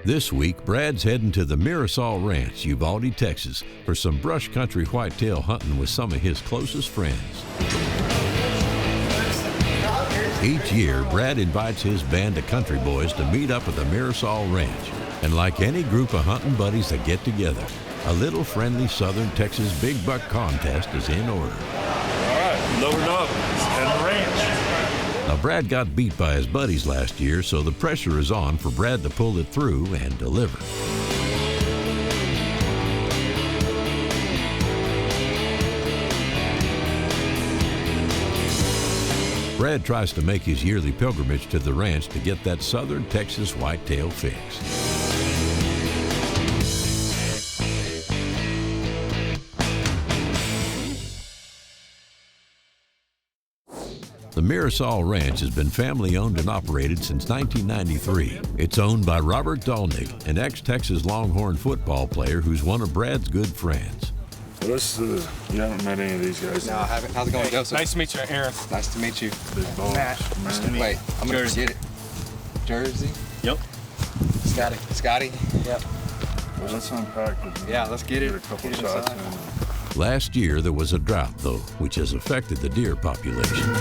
This week, Brad's heading to the Mirasol Ranch, Uvalde, Texas, for some brush country whitetail hunting with some of his closest friends. Each year, Brad invites his band of country boys to meet up at the Mirasol Ranch. And like any group of hunting buddies that get together, a little friendly Southern Texas big buck contest is in order. All right, loading up at the ranch. Now, Brad got beat by his buddies last year, so the pressure is on for Brad to pull it through and deliver. Brad tries to make his yearly pilgrimage to the ranch to get that Southern Texas whitetail fix. The Mirasol Ranch has been family-owned and operated since 1993. It's owned by Robert Dolnick, an ex-Texas Longhorn football player who's one of Brad's good friends. Well, you haven't met any of these guys? No, I haven't. How's it going, Joseph? Nice to meet you, Aaron. Nice to meet you. Big boss. Matt. Wait, I'm going to forget it. Jersey? Yep. Scotty? Yep. Well, let's unpack it. Yeah, let's get it. A couple Get it shots inside. in. Last year, there was a drought, though, which has affected the deer population.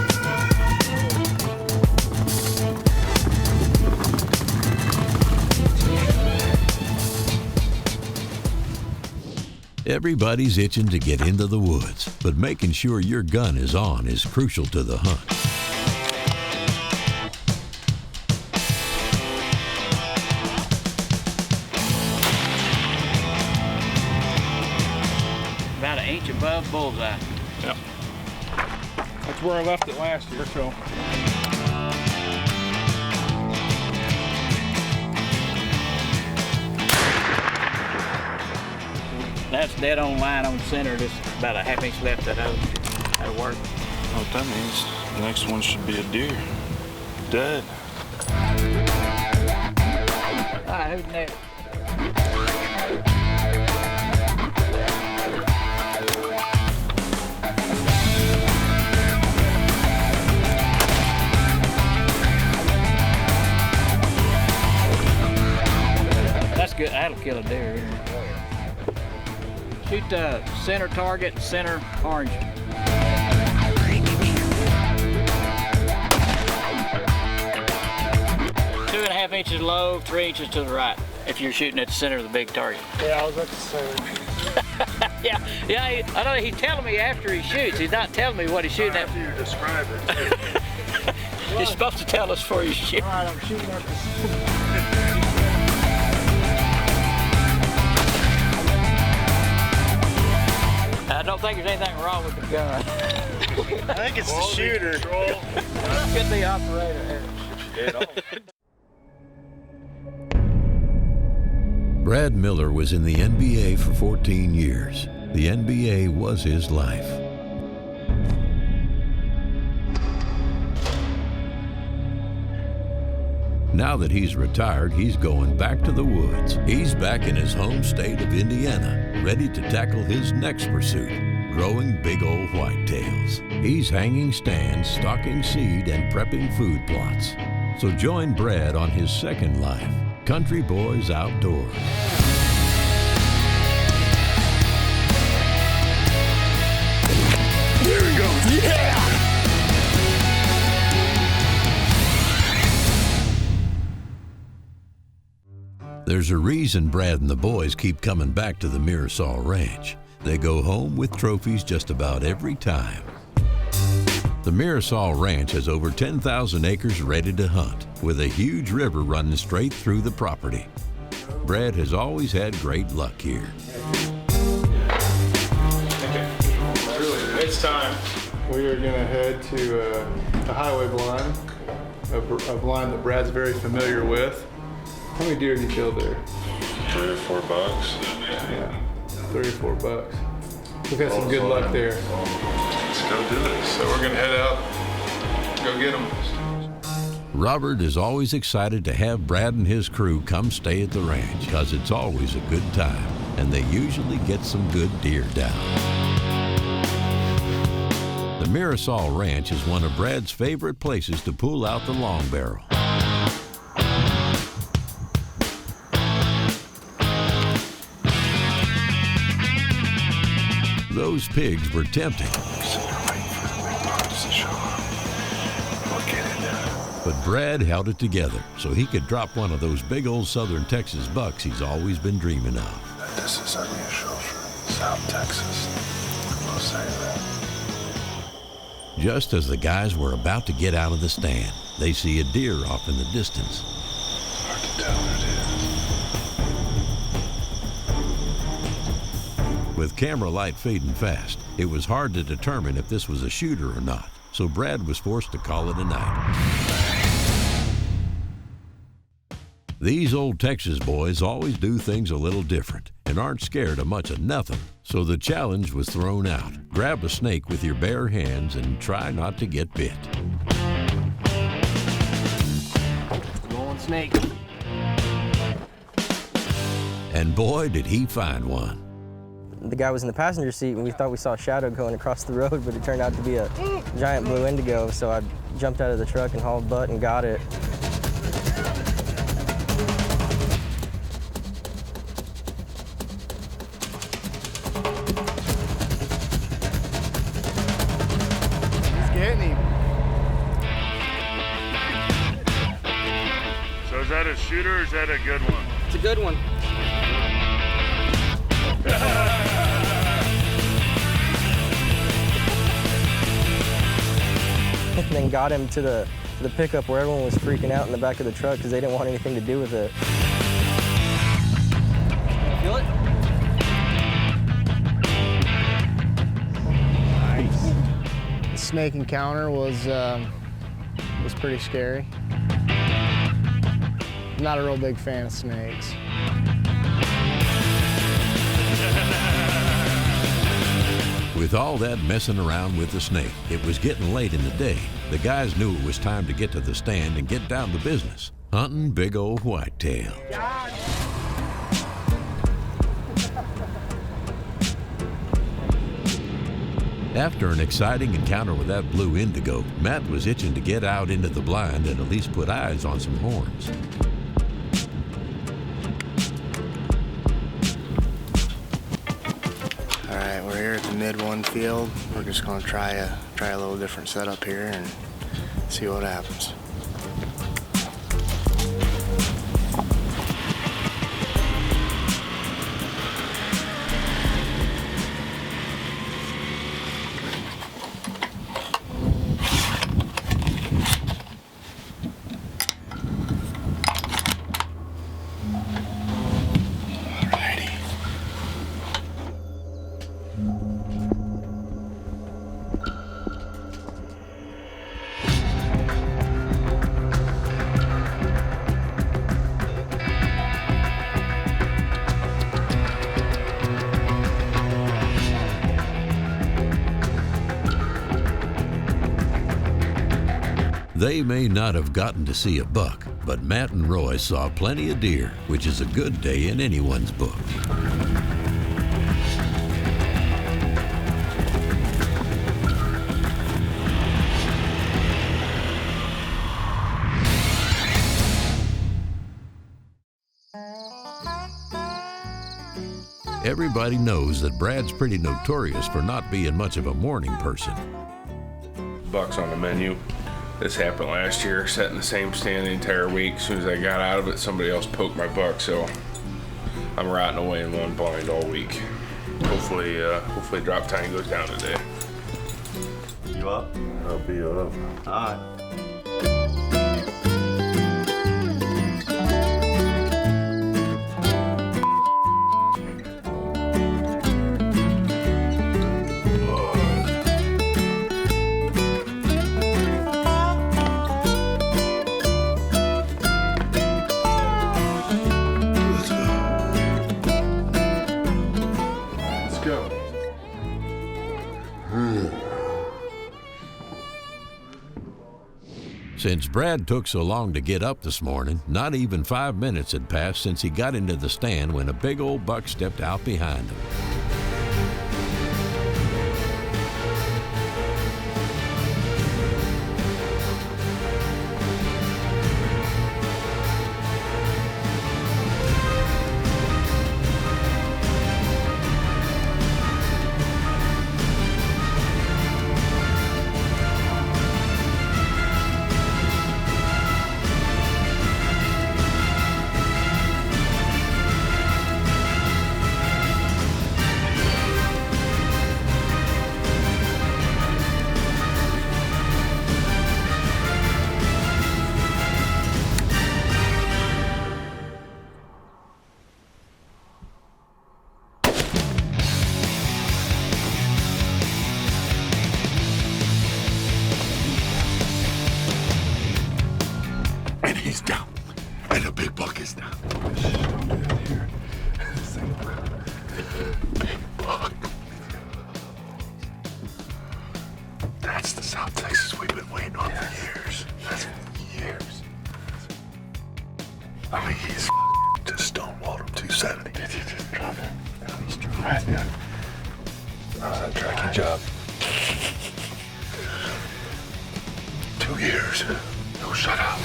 Everybody's itching to get into the woods, but making sure your gun is on is crucial to the hunt. About an inch above bullseye. Yep. That's where I left it last year, so. That's dead on line on center. Just about a half inch left of those. That'll work. What that means, the next one should be a deer. Dead. All right, who's next? That's good. That'll kill a deer. Shoot the center target, center orange. 2.5 inches low, 3 inches to the right. If you're shooting at the center of the big target. Yeah, I was at the center. yeah. I know he's telling me after he shoots. He's not telling me what he's shooting at. After you describe it. He's supposed to tell us before you shoot. All right, I'm shooting at the center. I don't think there's anything wrong with the gun. I think it's the shooter. Could be operator. Brad Miller was in the NBA for 14 years. The NBA was his life. Now that he's retired, he's going back to the woods. He's back in his home state of Indiana, ready to tackle his next pursuit, growing big old whitetails. He's hanging stands, stocking seed, and prepping food plots. So join Brad on his second life, Country Boys Outdoors. There he goes. Yeah! There's a reason Brad and the boys keep coming back to the Mirasol Ranch. They go home with trophies just about every time. The Mirasol Ranch has over 10,000 acres ready to hunt, with a huge river running straight through the property. Brad has always had great luck here. It's time. We are going to head to a highway blind, a blind that Brad's very familiar with. How many deer have you killed there? 3 or 4 bucks. Yeah, 3 or 4 bucks. We've had some good luck there. Let's go do it. So we're gonna head out, go get them. Robert is always excited to have Brad and his crew come stay at the ranch, because it's always a good time, and they usually get some good deer down. The Mirasol Ranch is one of Brad's favorite places to pull out the long barrel. Those pigs were tempting. But Brad held it together so he could drop one of those big old southern Texas bucks he's always been dreaming of. This is unusual for South Texas. I'll say that. Just as the guys were about to get out of the stand, they see a deer off in the distance. Hard to tell what it is. With camera light fading fast, it was hard to determine if this was a shooter or not, so Brad was forced to call it a night. These old Texas boys always do things a little different and aren't scared of much of nothing, so the challenge was thrown out. Grab a snake with your bare hands and try not to get bit. Going snake. And boy, did he find one. The guy was in the passenger seat and we thought we saw a shadow going across the road, but it turned out to be a giant blue indigo, so I jumped out of the truck and hauled butt and got it. He's getting him. So is that a shooter or is that a good one? It's a good one. And then got him to the pickup where everyone was freaking out in the back of the truck because they didn't want anything to do with it. Feel it? Nice. The snake encounter was pretty scary. Not a real big fan of snakes. With all that messing around with the snake, it was getting late in the day. The guys knew it was time to get to the stand and get down to business, hunting big old whitetail. After an exciting encounter with that blue indigo, Matt was itching to get out into the blind and at least put eyes on some horns. All right, we're here at the mid one field. We're just gonna try a little different setup here and see what happens. They may not have gotten to see a buck, but Matt and Roy saw plenty of deer, which is a good day in anyone's book. Everybody knows that Brad's pretty notorious for not being much of a morning person. Bucks on the menu. This happened last year, sat in the same stand the entire week. As soon as I got out of it, somebody else poked my buck, so I'm rotting away in one blind all week. Hopefully drop time goes down today. You up? I'll be up. All right. Since Brad took so long to get up this morning, not even 5 minutes had passed since he got into the stand when a big old buck stepped out behind him. And the big buck is down. Big buck. That's the South Texas we've been waiting on for years. That's years. I mean, he's just stonewalled him 270. Did you just drop it? No, he's right there. Tracking job. 2 years. No, shut up.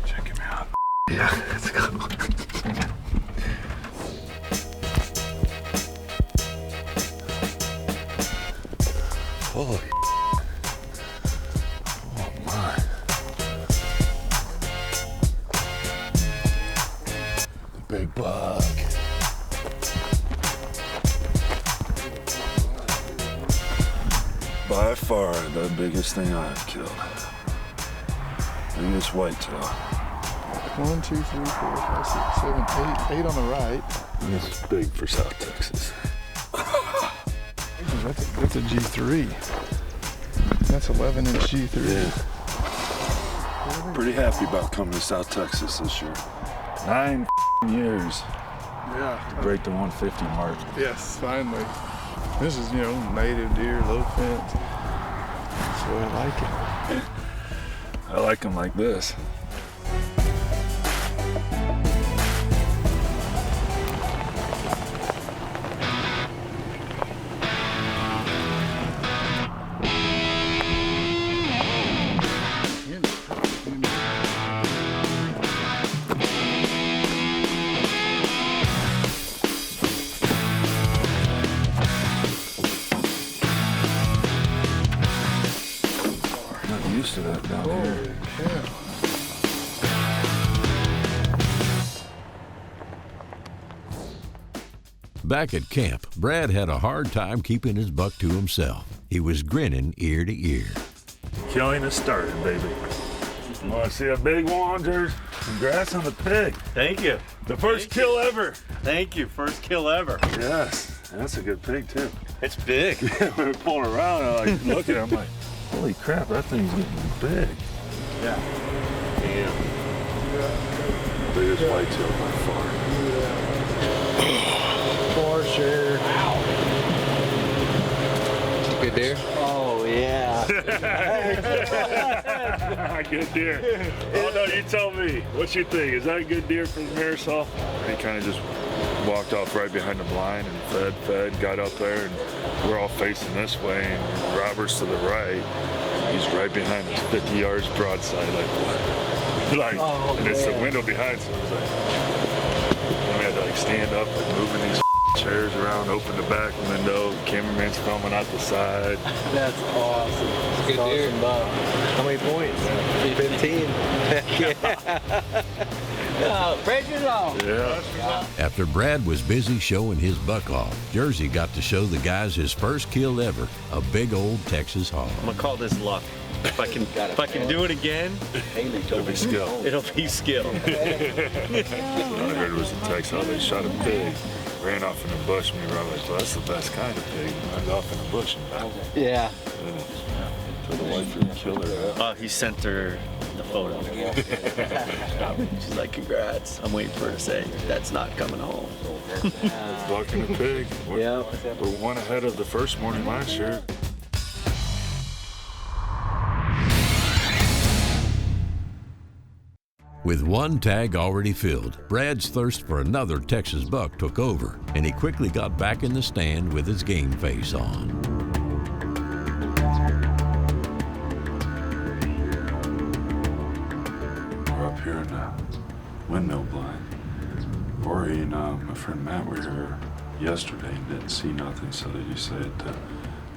Check him out. Yeah, let's go. Holy. Oh my. The big buck. By far the biggest thing I've killed. Biggest whitetail. 1, 2, 3, 4, 5, 6, 7, 8. 8 on the right. It's big for South Texas. That's a G3. That's 11-inch G3. Yeah. Pretty happy about coming to South Texas this year. 9 years Yeah. to break the 150 mark. Yes, finally. This is, native deer, low fence. That's the way I like it. I like them like this. Used to that down here. Yeah. Back at camp, Brad had a hard time keeping his buck to himself. He was grinning ear to ear. Killing has started, baby. Want to see a big one, Jers? Congrats on the pig. Thank you. The first kill ever. Thank you. First kill ever. Yes, that's a good pig too. It's big. We were pulling around, and I look at it, I'm like, holy crap, that thing's getting big. Yeah. Yeah. Biggest whitetail by far. For sure. Good deer? Oh, yeah. Good deer. Oh no, you tell me. What you think? Is that a good deer for the Marisol? He kind of just walked off right behind the blind and fed, got up there, and we're all facing this way, and Robert's to the right. He's right behind us, 50 yards broadside, like what? Like, oh, and it's the window behind, so it was like, then we had to like stand up and moving these chairs around, open the back window, cameraman's filming out the side. That's awesome. It's a good deer. How many points? 15. Pressure's on. Yeah. After Brad was busy showing his buck off, Jersey got to show the guys his first kill ever, a big old Texas hog. I'm gonna call this luck. If I can do it again, It'll be skill. it'll be skill. What I heard was in Texas how they shot a pig, ran off in a bush, and we were like, well, that's the best kind of pig. Runs off in a bush and back. Yeah. So the wife didn't kill her. He sent her the photo. She's like, congrats. I'm waiting for her to say, that's not coming home. Buck and a pig. Yeah. We're one ahead of the first morning last year. With one tag already filled, Brad's thirst for another Texas buck took over, and he quickly got back in the stand with his game face on. We're up here in the windmill blind. Ori and my friend Matt were here yesterday and didn't see nothing, so they decided to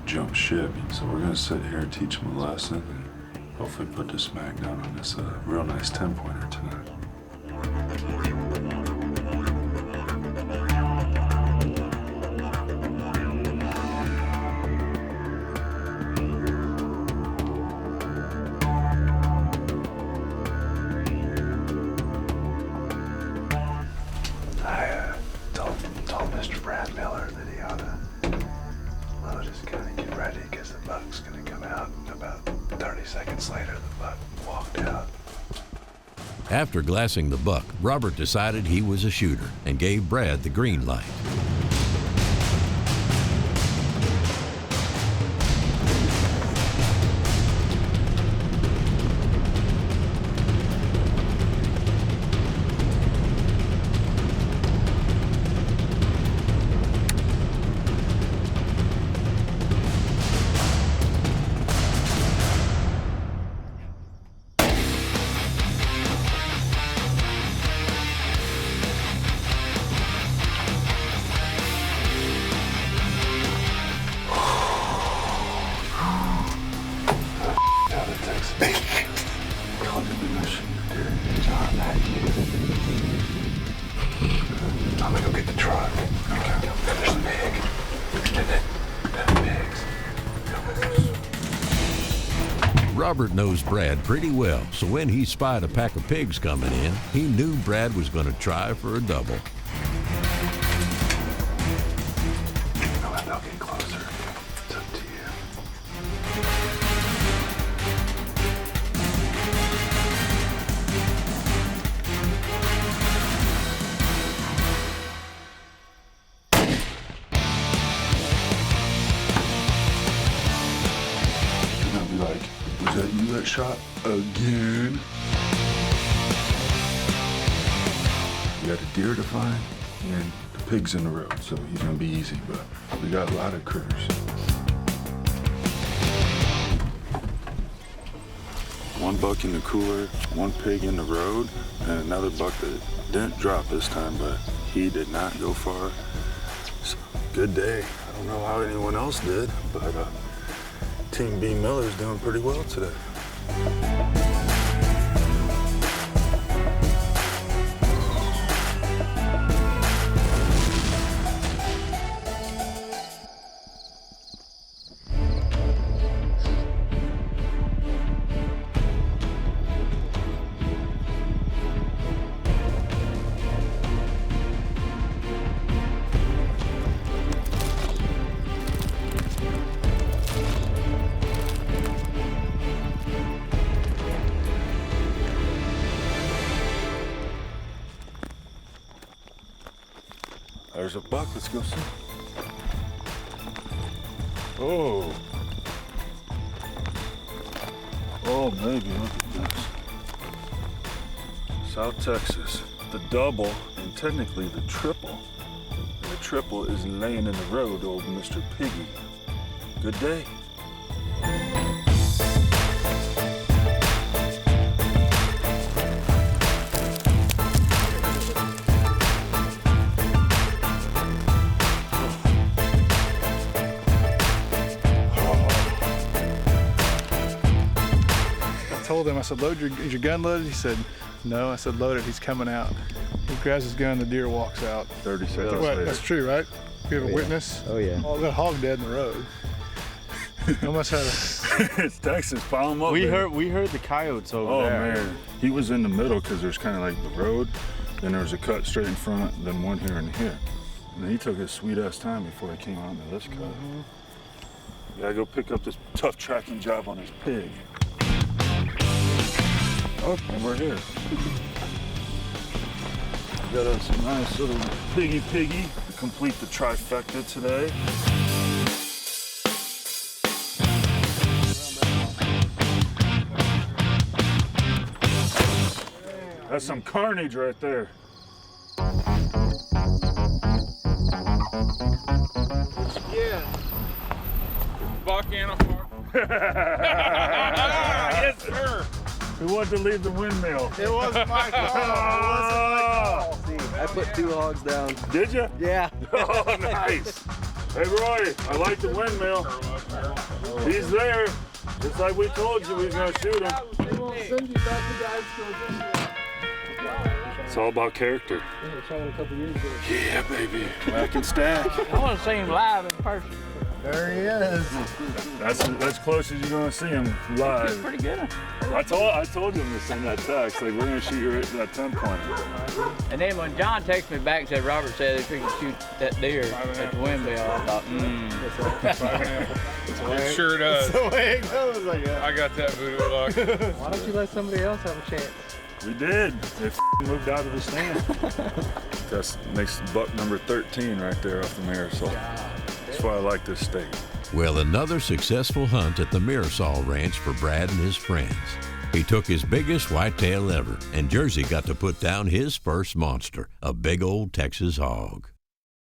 jump ship. So we're gonna sit here and teach them a lesson and hopefully put the smack down on this real nice 10-pointer tonight. I told Mr. Brad Miller that he ought to just kind of get ready because the buck's going to come out. About 30 seconds later, the buck walked out. After glassing the buck, Robert decided he was a shooter and gave Brad the green light. I'm gonna go get the truck. Okay. There's a pig. Pigs. Robert knows Brad pretty well, so when he spied a pack of pigs coming in, he knew Brad was going to try for a double. They'll get closer. It's up to you. And I'll be like, was that you that shot again? We got a deer to find, and the pig's in the road, so he's gonna be easy, but we got a lot of critters. One buck in the cooler, one pig in the road, and another buck that didn't drop this time, but he did not go far. So, good day. I don't know how anyone else did, but Team B Miller's doing pretty well today. There's a buck, let's go see. Oh. Oh, maybe, look at this. South Texas, the double and technically the triple. And the triple is laying in the road, old Mr. Piggy. Good day. I told him, I said, is your gun loaded? He said, no. I said, loaded, he's coming out. He grabs his gun, the deer walks out. 30 seconds later. That's true, right? You have a witness? Oh, yeah. Oh, that hog dead in the road. Almost had a... It's Texas, pile him up. We baby. heard the coyotes over there. Oh man, he was in the middle because there's kind of like the road, then there was a cut straight in front, then one here and here. And then he took his sweet ass time before he came out into this cut. You gotta go pick up this tough tracking job on his pig. Oh, and we're here. Got us a nice little piggy to complete the trifecta today. That's some carnage right there. Yeah. Buck and a farm. Yes, sir. Who wanted to leave the windmill? It wasn't my call. I put 2 hogs down. Did you? Yeah. Oh, nice. Hey, Roy, I like the windmill. He's there. Just like we told you, we was going to shoot him. It's all about character. Yeah, baby. Whack and stack. I want to see him live in person. There he is. That's close as you're going to see him live. He's pretty good. I told him to send that text. Like, we're going to shoot you at that 10-pointer. And then when John texted me back and said Robert said if he could shoot that deer at the windmill, I thought, It sure does. That's the way it goes, I guess. I got that voodoo luck. Why don't you let somebody else have a chance? We did. They moved out of the stand. That makes buck number 13 right there off the Marisol. That's why I like this state. Well, another successful hunt at the Marisol Ranch for Brad and his friends. He took his biggest whitetail ever, and Jersey got to put down his first monster, a big old Texas hog.